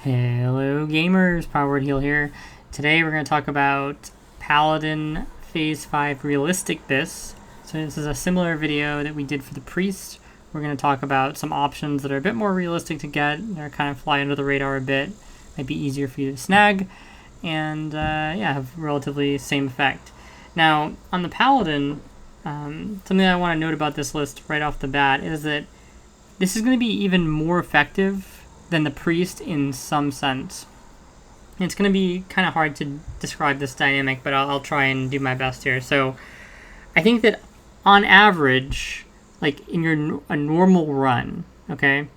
Hello gamers, Powered Heal here. Today we're going to talk about Paladin Phase 5 Realistic BiS. So this is a similar video that we did for the Priest. We're going to talk about some options that are a bit more realistic to get. They're kind of fly under the radar a bit. Might be easier for you to snag. And have relatively same effect. Now, on the Paladin, something that I want to note about this list right off the bat is that this is going to be even more effective than the Priest in some sense. It's going to be kind of hard to describe this dynamic, but I'll try and do my best here. So I think that on average, like in a normal run, okay,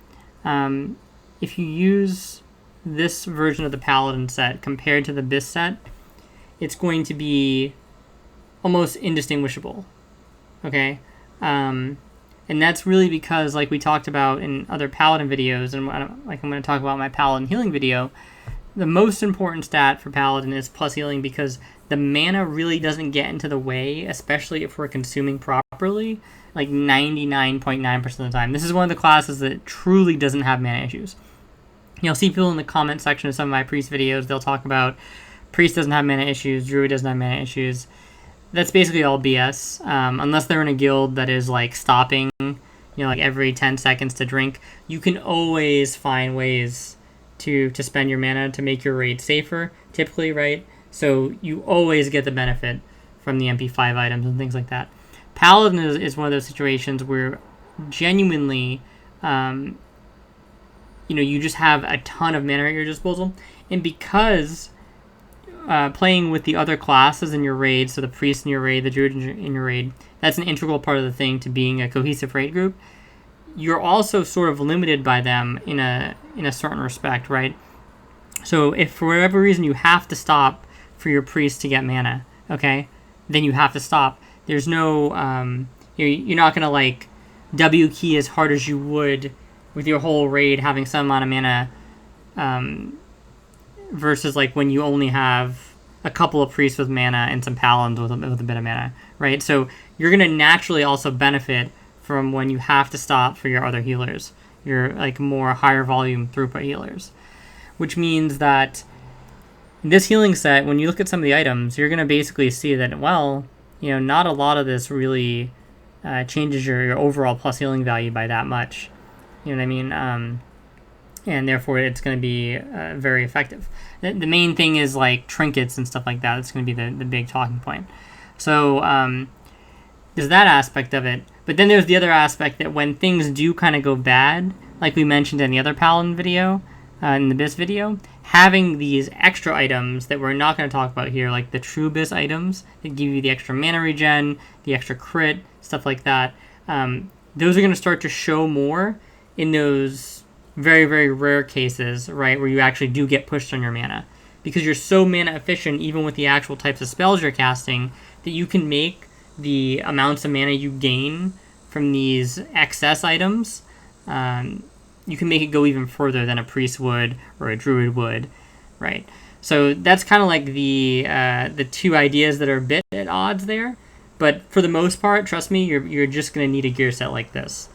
if you use this version of the Paladin set compared to the BiS set, it's going to be almost indistinguishable, okay? And that's really because, like we talked about in other Paladin videos, and like I'm going to talk about my Paladin healing video, the most important stat for Paladin is plus healing because the mana really doesn't get into the way, especially if we're consuming properly, like 99.9% of the time. This is one of the classes that truly doesn't have mana issues. You'll see people in the comment section of some of my Priest videos, they'll talk about Priest doesn't have mana issues, Druid doesn't have mana issues. That's basically all BS, unless they're in a guild that is like stopping, like every 10 seconds to drink. You can always find ways to spend your mana to make your raid safer, typically, right? So you always get the benefit from the MP5 items and things like that. Paladin is one of those situations where genuinely, you just have a ton of mana at your disposal, and because playing with the other classes in your raid, so the priest in your raid, the druid in your raid, that's an integral part of the thing to being a cohesive raid group. You're also sort of limited by them in a certain respect, right? So if for whatever reason you have to stop for your priest to get mana, okay, then you have to stop. There's no, you're not gonna like W key as hard as you would with your whole raid having some amount of mana, versus like when you only have a couple of priests with mana and some paladins with a bit of mana, right? So you're going to naturally also benefit from when you have to stop for your other healers, your like more higher volume throughput healers, which means that in this healing set, when you look at some of the items, you're going to basically see that, well, not a lot of this really changes your overall plus healing value by that much. You know what I mean? And therefore it's going to be very effective. The main thing is like trinkets and stuff like that. It's going to be the big talking point. So there's that aspect of it. But then there's the other aspect that when things do kind of go bad, like we mentioned in the other Paladin video, in the BiS video, having these extra items that we're not going to talk about here, like the true BiS items that give you the extra mana regen, the extra crit, stuff like that, those are going to start to show more in those very, very rare cases, right, where you actually do get pushed on your mana. Because you're so mana efficient, even with the actual types of spells you're casting, that you can make the amounts of mana you gain from these excess items, you can make it go even further than a priest would or a druid would, right? So that's kind of like the two ideas that are a bit at odds there. But for the most part, trust me, you're just going to need a gear set like this.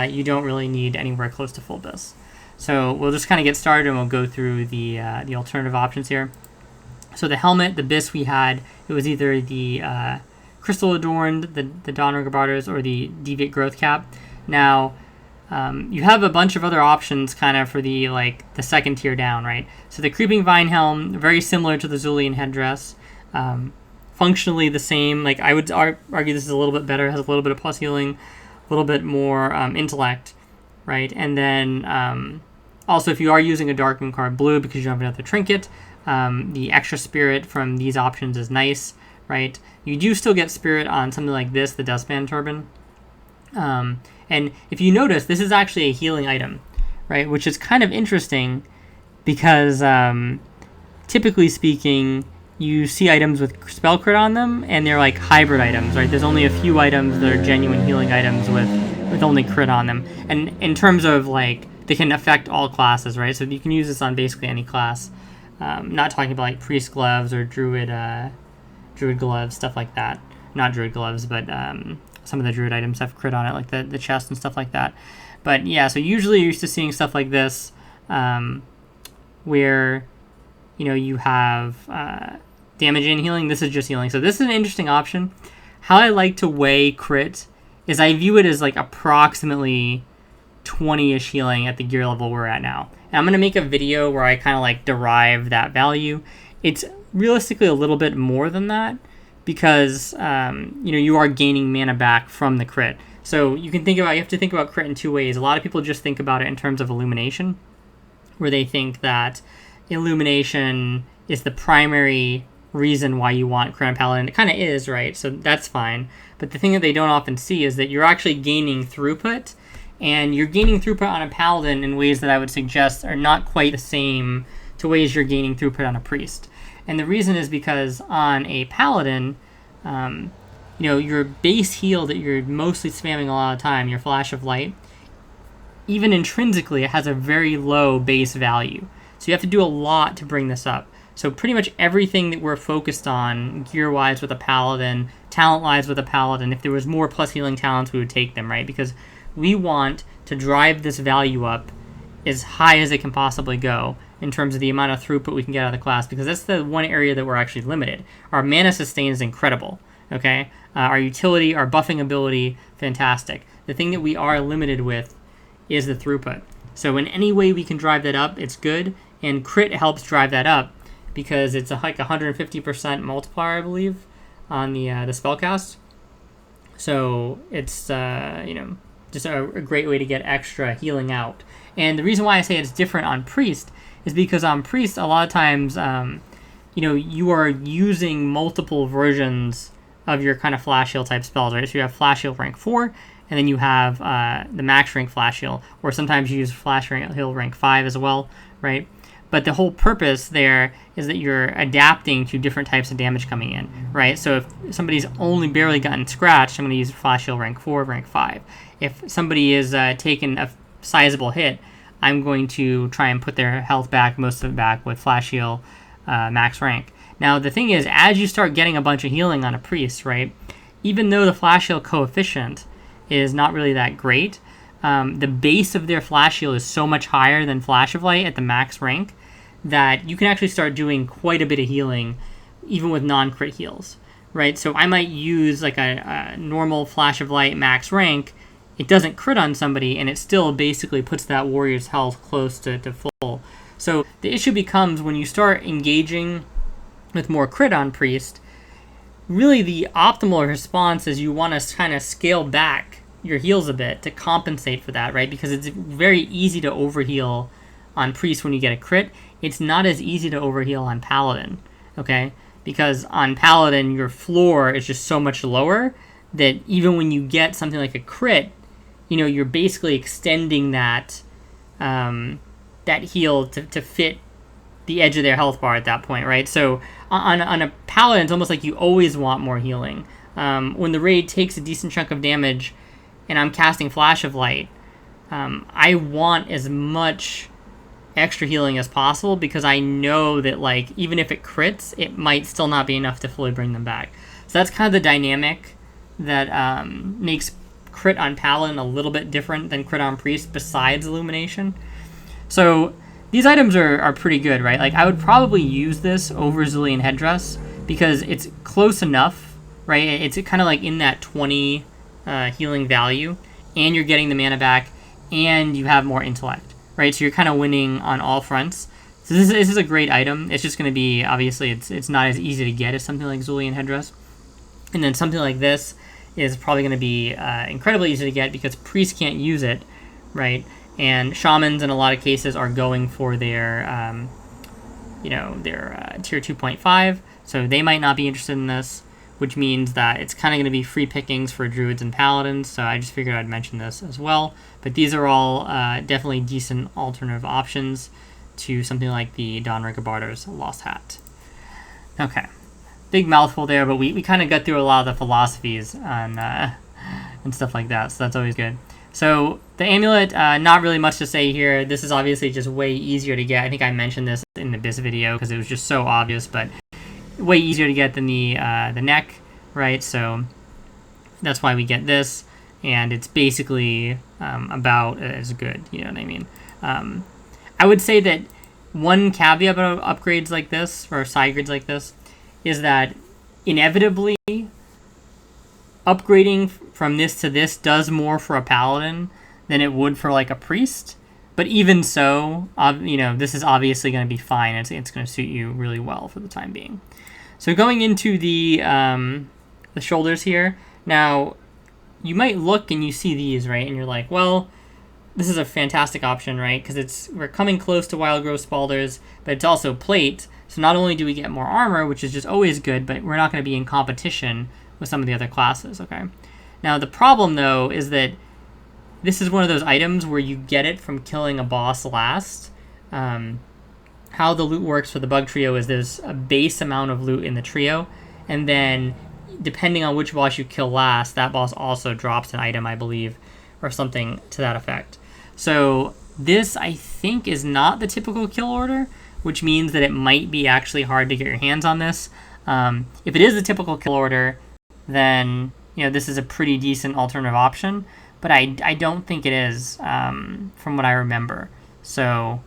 You don't really need anywhere close to full BiS. So we'll just kind of get started and we'll go through the alternative options here. So the helmet, the BiS we had, it was either the Crystal Adorned, the Dawn Gabardos, or the Deviate Growth Cap. Now, you have a bunch of other options kind of for the second tier down, right? So the Creeping Vine Helm, very similar to the Zulian headdress. Functionally the same. Like I would argue this is a little bit better, has a little bit of plus healing, a little bit more intellect, right? And then also, if you are using a Darkened card blue because you don't have another trinket, the extra spirit from these options is nice, right? You do still get spirit on something like this, the Dustman Turban. And if you notice, this is actually a healing item, right? Which is kind of interesting because typically speaking, you see items with spell crit on them, and they're like hybrid items, right? There's only a few items that are genuine healing items with only crit on them. And in terms of like, they can affect all classes, right? So you can use this on basically any class. Not talking about like priest gloves or druid gloves, stuff like that. Not druid gloves, but some of the druid items have crit on it, like the chest and stuff like that. But yeah, so usually you're used to seeing stuff like this. where, you have damage and healing. This is just healing. So this is an interesting option. How I like to weigh crit is I view it as like approximately 20-ish healing at the gear level we're at now. And I'm going to make a video where I kind of like derive that value. It's realistically a little bit more than that because, you are gaining mana back from the crit. So you have to think about crit in two ways. A lot of people just think about it in terms of illumination, where they think that illumination is the primary reason why you want crit on Paladin. It kind of is, right? So that's fine. But the thing that they don't often see is that you're actually gaining throughput, and you're gaining throughput on a Paladin in ways that I would suggest are not quite the same to ways you're gaining throughput on a Priest. And the reason is because on a Paladin, your base heal that you're mostly spamming a lot of time, your Flash of Light, even intrinsically, it has a very low base value. So you have to do a lot to bring this up. So pretty much everything that we're focused on, gear-wise with a Paladin, talent-wise with a Paladin, if there was more plus healing talents, we would take them, right? Because we want to drive this value up as high as it can possibly go in terms of the amount of throughput we can get out of the class, because that's the one area that we're actually limited. Our mana sustain is incredible, okay? Our utility, our buffing ability, fantastic. The thing that we are limited with is the throughput. So in any way we can drive that up, it's good, and crit helps drive that up because it's like 150% multiplier, I believe, on the spellcast. So it's just a great way to get extra healing out. And the reason why I say it's different on Priest is because on Priest, a lot of times, you are using multiple versions of your kind of Flash Heal type spells, right? So you have Flash Heal rank 4, and then you have the max rank Flash Heal, or sometimes you use Flash Heal rank 5 as well, right? But the whole purpose there is that you're adapting to different types of damage coming in, right? So if somebody's only barely gotten scratched, I'm going to use Flash Heal rank 4, rank 5. If somebody is taken a sizable hit, I'm going to try and put their health back, most of it back, with Flash Heal max rank. Now, the thing is, as you start getting a bunch of healing on a Priest, right, even though the Flash Heal coefficient is not really that great, the base of their Flash Heal is so much higher than Flash of Light at the max rank that you can actually start doing quite a bit of healing even with non-crit heals, right? So I might use like a normal Flash of Light max rank. It doesn't crit on somebody, and it still basically puts that warrior's health close to full. So the issue becomes when you start engaging with more crit on Priest, really the optimal response is you want to kind of scale back your heals a bit to compensate for that, right? Because it's very easy to overheal on Priest when you get a crit. It's not as easy to overheal on Paladin, okay? Because on Paladin, your floor is just so much lower that even when you get something like a crit, you're basically extending that that heal to fit the edge of their health bar at that point, right? So on a Paladin, it's almost like you always want more healing. When the raid takes a decent chunk of damage and I'm casting Flash of Light, I want as much extra healing as possible because I know that, like, even if it crits, it might still not be enough to fully bring them back. So that's kind of the dynamic that makes crit on Paladin a little bit different than crit on Priest besides Illumination. So these items are pretty good, right? Like, I would probably use this over Zillion Headdress because it's close enough, right? It's kind of like in that 20 healing value, and you're getting the mana back, and you have more intellect, right? So you're kind of winning on all fronts. So this is a great item. It's just going to be, obviously, it's not as easy to get as something like Zillion Headdress. And then something like this is probably going to be incredibly easy to get because priests can't use it, right? And shamans in a lot of cases are going for their, tier 2.5, so they might not be interested in this, which means that it's kind of going to be free pickings for druids and paladins, so I just figured I'd mention this as well. But these are all definitely decent alternative options to something like the Don Rigobardo's Lost Hat. Okay. Big mouthful there, but we kind of got through a lot of the philosophies on, and stuff like that, so that's always good. So the amulet, not really much to say here. This is obviously just way easier to get. I think I mentioned this in the BiS video because it was just so obvious, but way easier to get than the neck, right? So that's why we get this, and it's basically about as good, you know what I mean? I would say that one caveat about upgrades like this, or side grades like this, is that inevitably upgrading from this to this does more for a paladin than it would for like a priest. But even so, this is obviously going to be fine. It's going to suit you really well for the time being. So going into the shoulders here, now you might look and you see these, right? And you're like, well, this is a fantastic option, right? Because we're coming close to Wild Growth Spalders, but it's also plate. So not only do we get more armor, which is just always good, but we're not going to be in competition with some of the other classes, okay? Now the problem though is that this is one of those items where you get it from killing a boss last. How the loot works for the bug trio is there's a base amount of loot in the trio, and then depending on which boss you kill last, that boss also drops an item, I believe, or something to that effect. So this, I think, is not the typical kill order, which means that it might be actually hard to get your hands on this. If it is the typical kill order, then this is a pretty decent alternative option, but I don't think it is from what I remember. So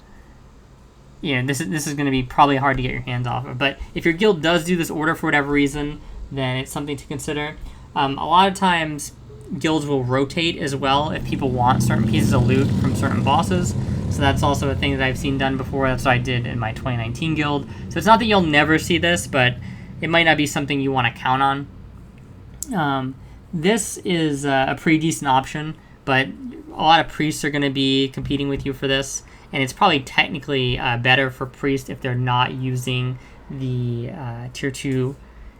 this is going to be probably hard to get your hands off of. But if your guild does do this order for whatever reason, then it's something to consider. A lot of times guilds will rotate as well if people want certain pieces of loot from certain bosses. So that's also a thing that I've seen done before. That's what I did in my 2019 guild. So it's not that you'll never see this, but it might not be something you want to count on. This is a pretty decent option, but a lot of priests are going to be competing with you for this, and it's probably technically better for priests if they're not using the tier 2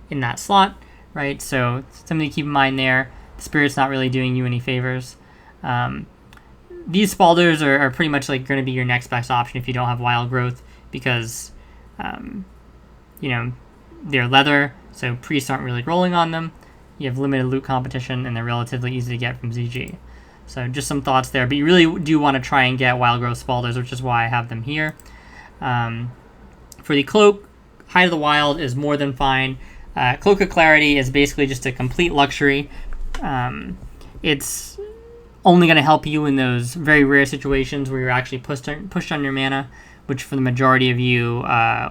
in that slot, right? So something to keep in mind there. The spirit's not really doing you any favors. These spalders are pretty much like going to be your next best option if you don't have wild growth, because they're leather, so priests aren't really rolling on them. You have limited loot competition, and they're relatively easy to get from ZG. So just some thoughts there, but you really do want to try and get wild growth spalders, which is why I have them here. For the cloak, Height of the Wild is more than fine. Cloak of Clarity is basically just a complete luxury. It's only going to help you in those very rare situations where you're actually pushed on your mana, which for the majority of you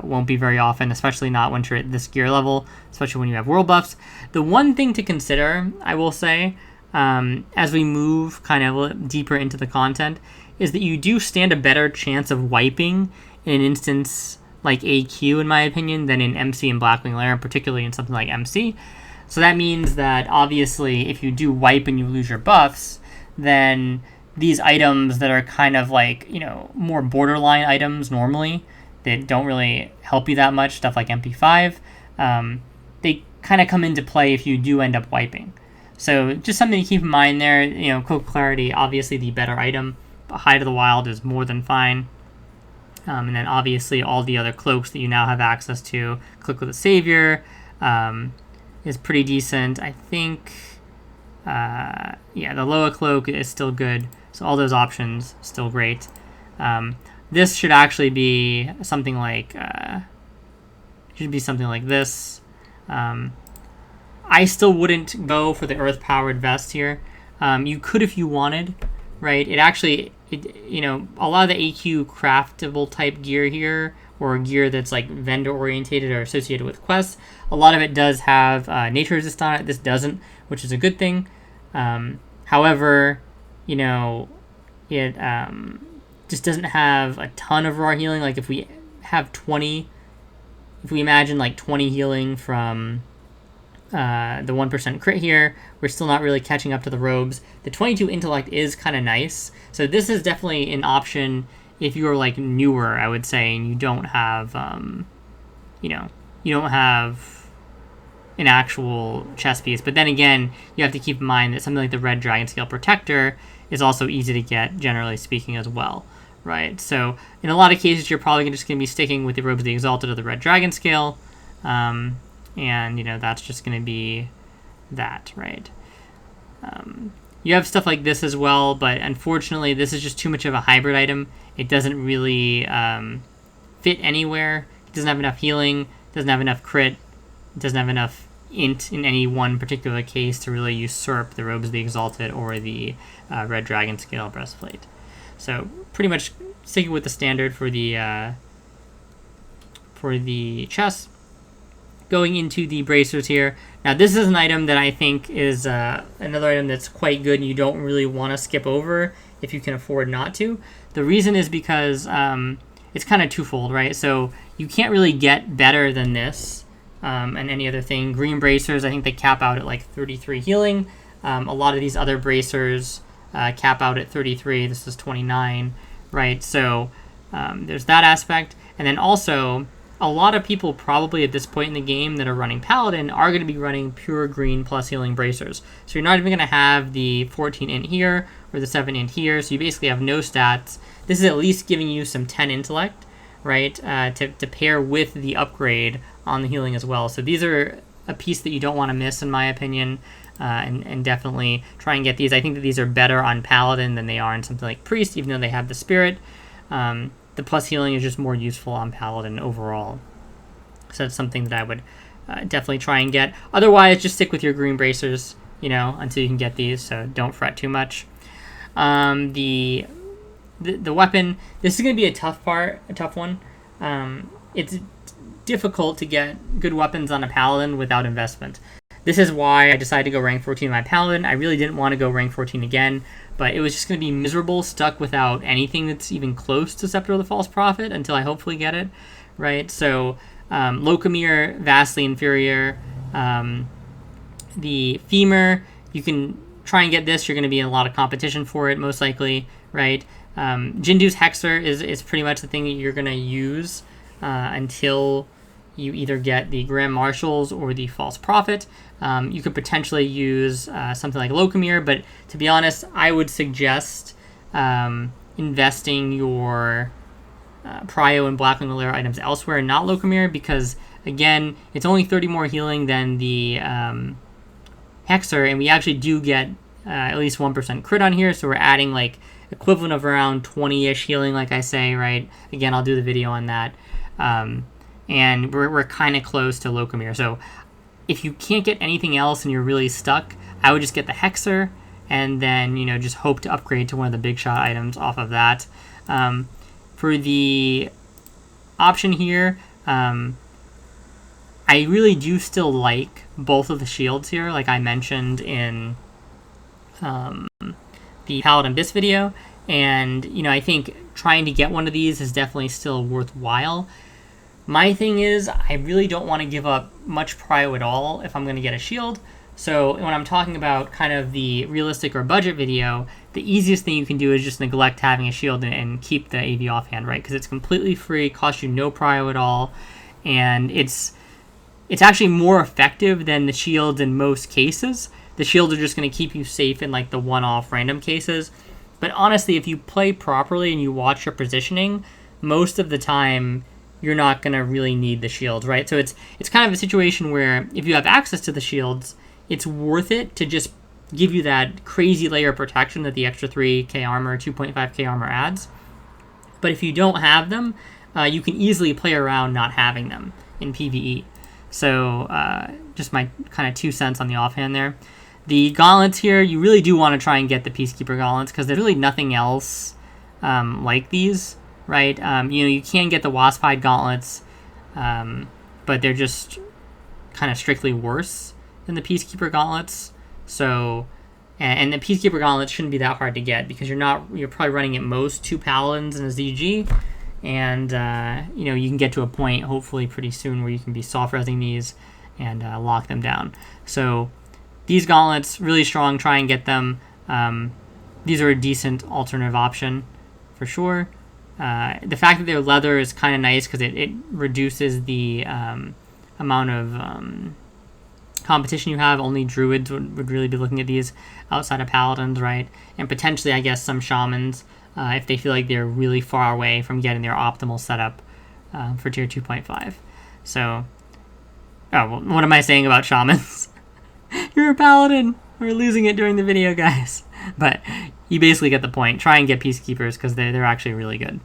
won't be very often, especially not once you're at this gear level, especially when you have world buffs. The one thing to consider, I will say, as we move kind of deeper into the content, is that you do stand a better chance of wiping in an instance like AQ, in my opinion, than in MC and Blackwing Lair, particularly in something like MC. So that means that, obviously, if you do wipe and you lose your buffs, then these items that are kind of like, more borderline items normally, that don't really help you that much, stuff like MP5, they kind of come into play if you do end up wiping. So just something to keep in mind there. Cloak Clarity, obviously the better item, but Height of the Wild is more than fine. And then obviously all the other cloaks that you now have access to. Cloak with a Savior is pretty decent. I think, the Loa Cloak is still good. So all those options, still great. This should actually be something like, this. I still wouldn't go for the earth-powered vest here. You could if you wanted, right? A lot of the AQ craftable type gear here, or gear that's like vendor-orientated or associated with quests, a lot of it does have nature resist on it. This doesn't, which is a good thing. However, it just doesn't have a ton of raw healing. Like if we imagine like 20 healing from the 1% crit here, we're still not really catching up to the robes. The 22 intellect is kind of nice, so this is definitely an option if you're like newer, I would say, and you don't have you don't have an actual chest piece. But then again, you have to keep in mind that something like the red dragon scale protector is also easy to get, generally speaking, as well, right? So in a lot of cases, you're probably just going to be sticking with the robes of the exalted or the red dragon scale. And that's just going to be that, right? You have stuff like this as well, but unfortunately this is just too much of a hybrid item. It doesn't really fit anywhere. It doesn't have enough healing, doesn't have enough crit, it doesn't have enough int in any one particular case to really usurp the robes of the exalted or the red dragon scale breastplate. So pretty much sticking with the standard for the for the chest. Going into the bracers here. Now this is an item that I think is another item that's quite good and you don't really want to skip over if you can afford not to. The reason is because it's kind of twofold, right? So you can't really get better than this and any other thing. Green bracers, I think they cap out at like 33 healing. A lot of these other bracers cap out at 33. This is 29, right? So there's that aspect. And then also, a lot of people probably at this point in the game that are running Paladin are going to be running pure green plus healing bracers. So you're not even going to have the 14 int here or the 7 int here. So you basically have no stats. This is at least giving you some 10 intellect, right, to pair with the upgrade on the healing as well. So these are a piece that you don't want to miss, in my opinion, and definitely try and get these. I think that these are better on Paladin than they are on something like Priest, even though they have the Spirit. The plus healing is just more useful on Paladin overall. So that's something that I would definitely try and get. Otherwise, just stick with your green bracers, you know, until you can get these, so don't fret too much. The weapon, this is going to be a tough one. It's difficult to get good weapons on a Paladin without investment. This is why I decided to go rank 14 in my Paladin. I really didn't want to go rank 14 again, but it was just going to be miserable, stuck without anything that's even close to Scepter of the False Prophet until I hopefully get it, right? So, Locomere, vastly inferior. The Femur, you can try and get this. You're going to be in a lot of competition for it, most likely, right? Jindu's Hexer is pretty much the thing that you're going to use until you either get the Grand Marshals or the False Prophet. You could potentially use something like Locomere, but to be honest, I would suggest investing your Prio and Black Lair items elsewhere and not Locomere, because, again, it's only 30 more healing than the Hexer, and we actually do get at least 1% crit on here, so we're adding, like, equivalent of around 20-ish healing, like I say, right? Again, I'll do the video on that. And we're kind of close to Locomere. So if you can't get anything else and you're really stuck, I would just get the Hexer and then, you know, just hope to upgrade to one of the big shot items off of that. For the option here, I really do still like both of the shields here, like I mentioned in the Paladin BiS video. And, you know, I think trying to get one of these is definitely still worthwhile. My thing is, I really don't want to give up much prio at all if I'm going to get a shield. So when I'm talking about kind of the realistic or budget video, the easiest thing you can do is just neglect having a shield and keep the AV offhand, right? Because it's completely free, costs you no prio at all, and it's actually more effective than the shields in most cases. The shields are just going to keep you safe in like the one-off random cases. But honestly, if you play properly and you watch your positioning, most of the time you're not going to really need the shields, right? So it's kind of a situation where if you have access to the shields, it's worth it to just give you that crazy layer of protection that the extra 3k armor, 2.5k armor adds. But if you don't have them, you can easily play around not having them in PvE. So just my kind of 2 cents on the offhand there. The gauntlets here, you really do want to try and get the Peacekeeper gauntlets because there's really nothing else like these, right? You know, you can get the Wasp-hide gauntlets, but they're just kind of strictly worse than the Peacekeeper gauntlets. So, and the Peacekeeper gauntlets shouldn't be that hard to get because you're probably running at most 2 Paladins and a ZG, and you know, you can get to a point hopefully pretty soon where you can be soft resing these and lock them down. So these gauntlets, really strong, try and get them. These are a decent alternative option for sure. The fact that they're leather is kind of nice because it reduces the amount of competition you have. Only druids would really be looking at these outside of paladins, right? And potentially, I guess, some shamans if they feel like they're really far away from getting their optimal setup for tier 2.5. So, well, what am I saying about shamans? You're a paladin. We're losing it during the video, guys. But you basically get the point. Try and get peacekeepers because they're actually really good.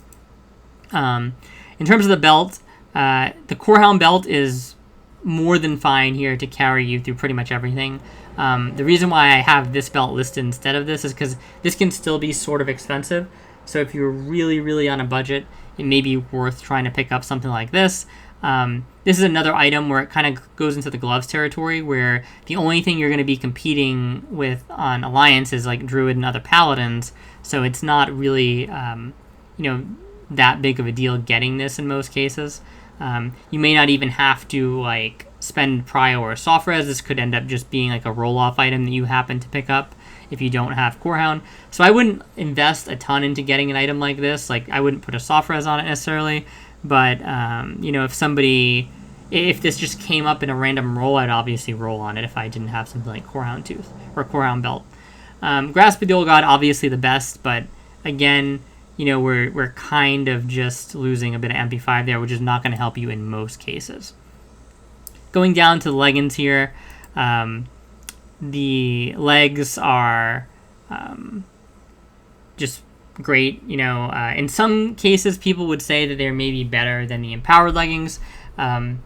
In terms of the belt, the Corehound belt is more than fine here to carry you through pretty much everything. The reason why I have this belt listed instead of this is because this can still be sort of expensive. So if you're really, really on a budget, it may be worth trying to pick up something like this. This is another item where it kind of goes into the gloves territory, where the only thing you're going to be competing with on Alliance is like Druid and other Paladins, so it's not really, that big of a deal getting this in most cases. You may not even have to like spend prio or soft res. This could end up just being like a roll-off item that you happen to pick up if you don't have Corehound. So I wouldn't invest a ton into getting an item like this. Like, I wouldn't put a soft res on it necessarily, but if this just came up in a random roll, I'd obviously roll on it if I didn't have something like Corehound Tooth or Corehound Belt. Grasp of the Old God, obviously the best, but again, we're kind of just losing a bit of MP5 there, which is not going to help you in most cases. Going down to the leggings here, the legs are just great. In some cases, people would say that they're maybe better than the empowered leggings. I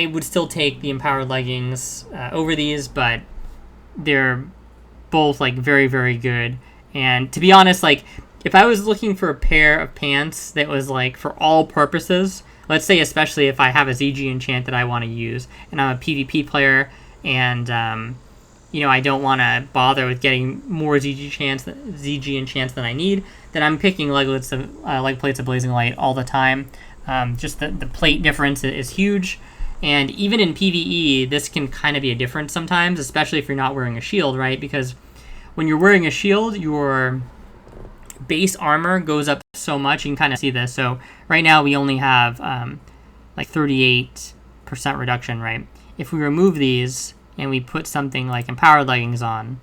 would still take the empowered leggings over these, but they're both like very, very good. And to be honest, like, if I was looking for a pair of pants that was like for all purposes, let's say especially if I have a ZG enchant that I want to use and I'm a PvP player and I don't want to bother with getting more ZG enchants than I need, then I'm picking leg plates of Blazing Light all the time. Just the plate difference is huge. And even in PvE, this can kind of be a difference sometimes, especially if you're not wearing a shield, right? Because when you're wearing a shield, your base armor goes up so much. You can kind of see this. So right now we only have like 38% reduction, right? If we remove these and we put something like empowered leggings on,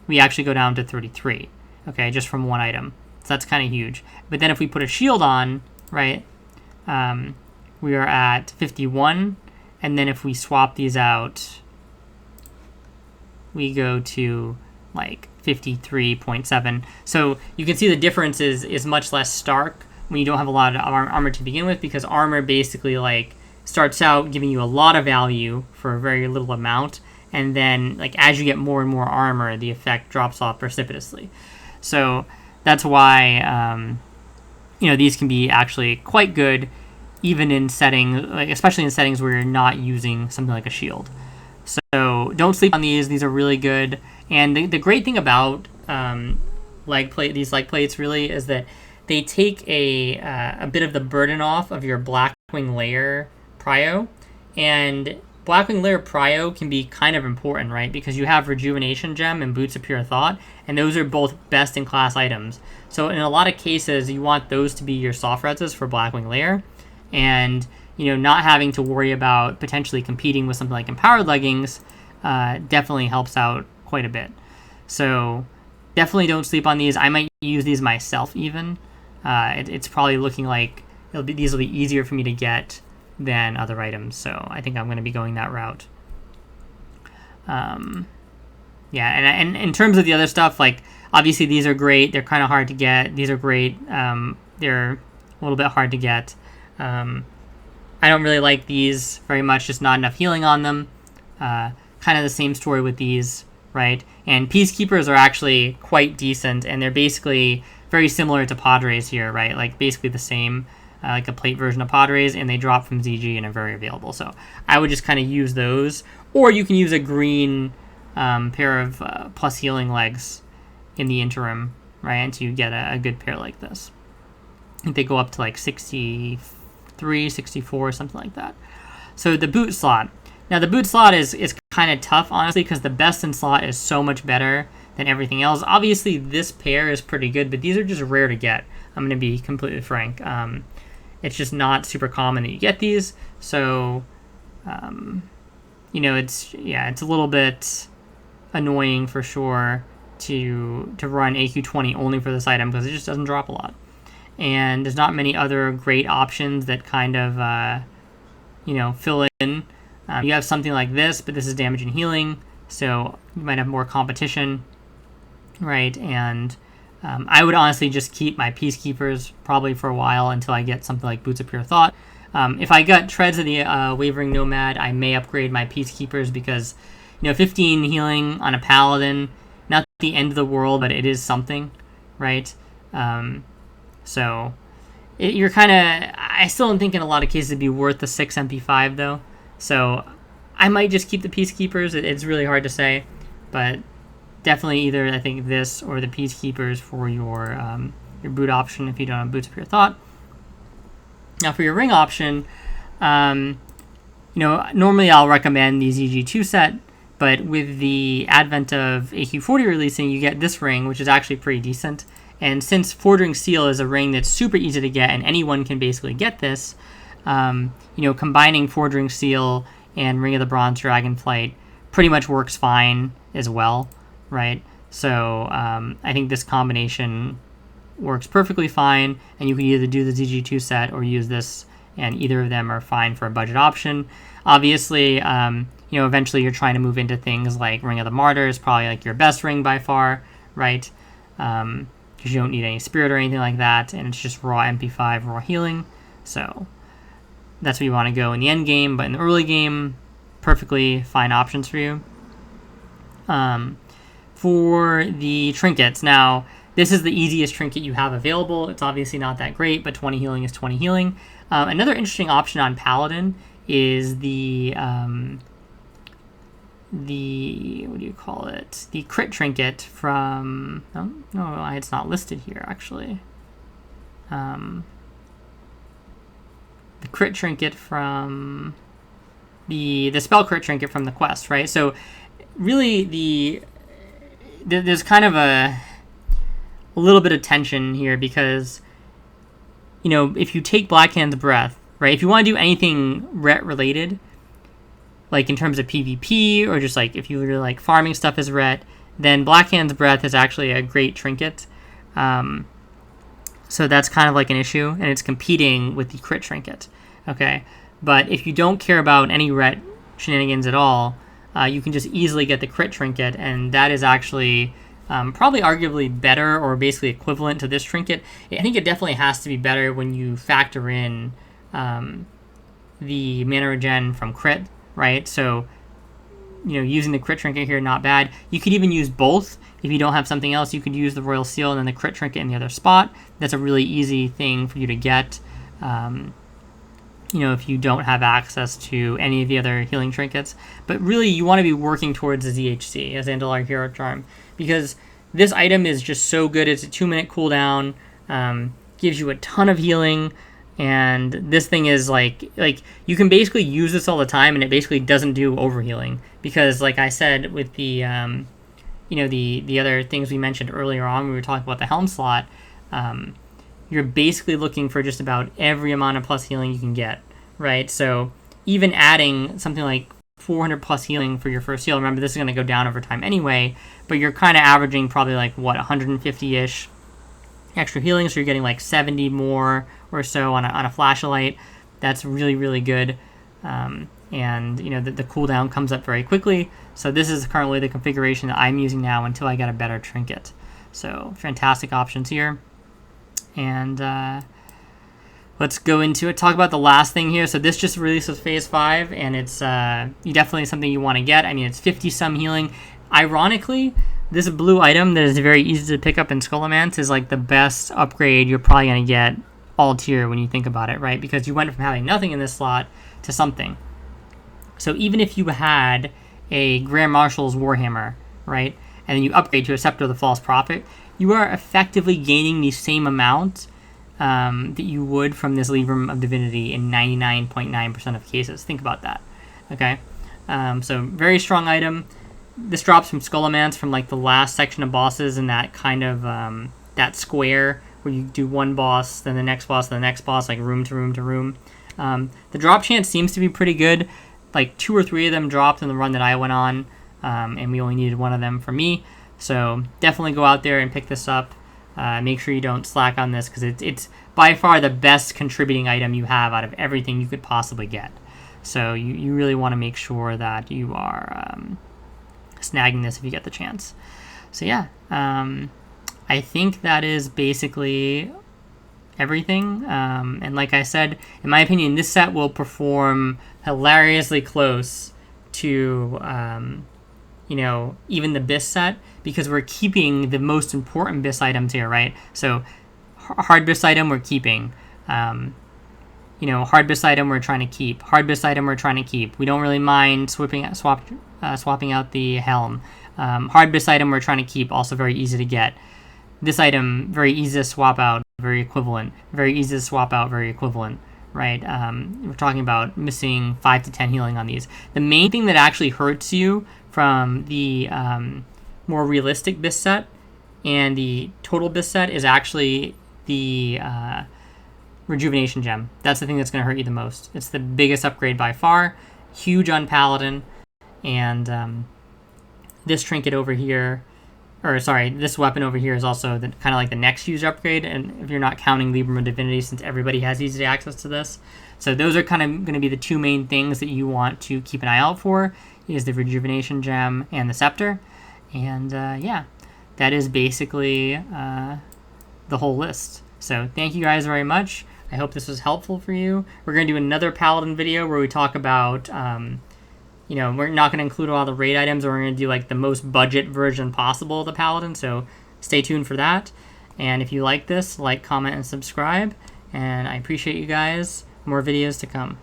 we actually go down to 33, okay, just from one item. So that's kind of huge. But then if we put a shield on, right, we are at 51. And then if we swap these out, we go to like 53.7. So you can see the difference is much less stark when you don't have a lot of armor to begin with, because armor basically like starts out giving you a lot of value for a very little amount, and then like as you get more and more armor, the effect drops off precipitously. So that's why these can be actually quite good, even in settings, like especially in settings where you're not using something like a shield. So don't sleep on these. These are really good. And the great thing about these leg plates really is that they take a bit of the burden off of your Blackwing Lair prio. And Blackwing Lair prio can be kind of important, right? Because you have Rejuvenation Gem and Boots of Pure Thought, and those are both best-in-class items. So in a lot of cases, you want those to be your soft reses for Blackwing Lair. And not having to worry about potentially competing with something like empowered leggings definitely helps out quite a bit. So definitely don't sleep on these. I might use these myself even. It's probably looking like these will be easier for me to get than other items. So I think I'm going to be going that route. And in terms of the other stuff, like obviously these are great. They're kind of hard to get. These are great. They're a little bit hard to get. I don't really like these very much, just not enough healing on them. Kind of the same story with these, right? And Peacekeepers are actually quite decent, and they're basically very similar to Padres here, right? Like basically the same, like a plate version of Padres, and they drop from ZG and are very available. So I would just kind of use those, or you can use a green pair of plus healing legs in the interim, right? Until you get a good pair like this. I think they go up to like 63, 64, something like that. So the boot slot. Now the boot slot is kind of tough, honestly, because the best in slot is so much better than everything else. Obviously, this pair is pretty good, but these are just rare to get. I'm going to be completely frank. It's just not super common that you get these. So, it's a little bit annoying for sure to run AQ20 only for this item, because it just doesn't drop a lot. And there's not many other great options that kind of, fill in. You have something like this, but this is damage and healing, so you might have more competition, right? And I would honestly just keep my Peacekeepers probably for a while until I get something like Boots of Pure Thought. If I got Treads of the Wavering Nomad, I may upgrade my Peacekeepers because, 15 healing on a Paladin, not the end of the world, but it is something, right? So you're kind of, I still don't think in a lot of cases it'd be worth the 6 MP5 though. So I might just keep the Peacekeepers. It's really hard to say, but definitely either I think this or the Peacekeepers for your boot option if you don't have Boots of Pure Thought. Now for your ring option, normally I'll recommend the ZG2 set, but with the advent of AQ40 releasing, you get this ring, which is actually pretty decent. And since Forging Seal is a ring that's super easy to get and anyone can basically get this, combining Forging Seal and Ring of the Bronze Dragonflight pretty much works fine as well, right? So I think this combination works perfectly fine, and you can either do the ZG2 set or use this, and either of them are fine for a budget option. Obviously, eventually you're trying to move into things like Ring of the Martyrs, probably like your best ring by far, right? Because you don't need any spirit or anything like that, and it's just raw MP5, raw healing. So that's where you want to go in the end game, but in the early game, perfectly fine options for you. For the trinkets, now this is the easiest trinket you have available. It's obviously not that great, but 20 healing is 20 healing. Another interesting option on Paladin is the what do you call it? The crit trinket from... no, it's not listed here, actually. The crit trinket from... The spell crit trinket from the quest, right? So, really, there's kind of a little bit of tension here because, if you take Blackhand's Breath, right? If you want to do anything ret-related, like in terms of PvP, or just like if you really like farming stuff as ret, then Blackhand's Breath is actually a great trinket. So that's kind of like an issue, and it's competing with the crit trinket. Okay, but if you don't care about any ret shenanigans at all, you can just easily get the crit trinket, and that is actually probably arguably better or basically equivalent to this trinket. I think it definitely has to be better when you factor in the mana regen from crit. Right, so using the crit trinket here, not bad. You could even use both if you don't have something else. You could use the Royal Seal and then the crit trinket in the other spot. That's a really easy thing for you to get. If you don't have access to any of the other healing trinkets. But really, you want to be working towards the ZHC as Zandalar Hero Charm, because this item is just so good. It's a 2-minute cooldown, gives you a ton of healing. And this thing is like you can basically use this all the time, and it basically doesn't do overhealing because, like I said, with the the other things we mentioned earlier on, we were talking about the helm slot. You're basically looking for just about every amount of plus healing you can get, right? So even adding something like 400 plus healing for your first heal. Remember, this is going to go down over time anyway, but you're kind of averaging probably like 150-ish extra healing, so you're getting like 70 more or so on a flashlight. That's really, really good. And the cooldown comes up very quickly. So this is currently the configuration that I'm using now until I get a better trinket. So fantastic options here. And let's go into it. Talk about the last thing here. So this just released with Phase 5, and it's definitely something you want to get. I mean, it's 50 some healing. Ironically, this blue item that is very easy to pick up in Skullomance is like the best upgrade you're probably going to get all tier when you think about it, right? Because you went from having nothing in this slot to something. So even if you had a Grand Marshal's Warhammer, right, and then you upgrade to a Scepter of the False Prophet, you are effectively gaining the same amount that you would from this Librim of Divinity in 99.9% of cases. Think about that, okay? So very strong item. This drops from Skullomance from like the last section of bosses in that kind of that square where you do one boss, then the next boss, then the next boss, like room to room to room. The drop chance seems to be pretty good. Like 2 or 3 of them dropped in the run that I went on, and we only needed 1 of them for me. So definitely go out there and pick this up. Make sure you don't slack on this because it's by far the best contributing item you have out of everything you could possibly get. So you really want to make sure that you are snagging this if you get the chance. So yeah, I think that is basically everything. And like I said, in my opinion, this set will perform hilariously close to even the BiS set, because we're keeping the most important BiS items here, right? So hard BiS item we're keeping. You know, hard BiS item we're trying to keep. Hard BiS item we're trying to keep. We don't really mind swapping out the helm. Hard BiS item we're trying to keep. Also very easy to get. This item very easy to swap out. Very equivalent. Very easy to swap out. Very equivalent. Right? We're talking about missing 5 to 10 healing on these. The main thing that actually hurts you from the more realistic BiS set and the total BiS set is actually the rejuvenation gem. That's the thing that's going to hurt you the most. It's the biggest upgrade by far. Huge on Paladin. And this trinket over here, or sorry, this weapon over here is also kind of like the next huge upgrade. And if you're not counting Librim of Divinity, since everybody has easy access to this. So those are kind of going to be the two main things that you want to keep an eye out for, is the rejuvenation gem and the scepter. And yeah, that is basically the whole list. So thank you guys very much. I hope this was helpful for you. We're going to do another Paladin video where we talk about, you know, we're not going to include all the raid items. We're going to do like the most budget version possible of the Paladin. So stay tuned for that. And if you like this, like, comment, and subscribe. And I appreciate you guys. More videos to come.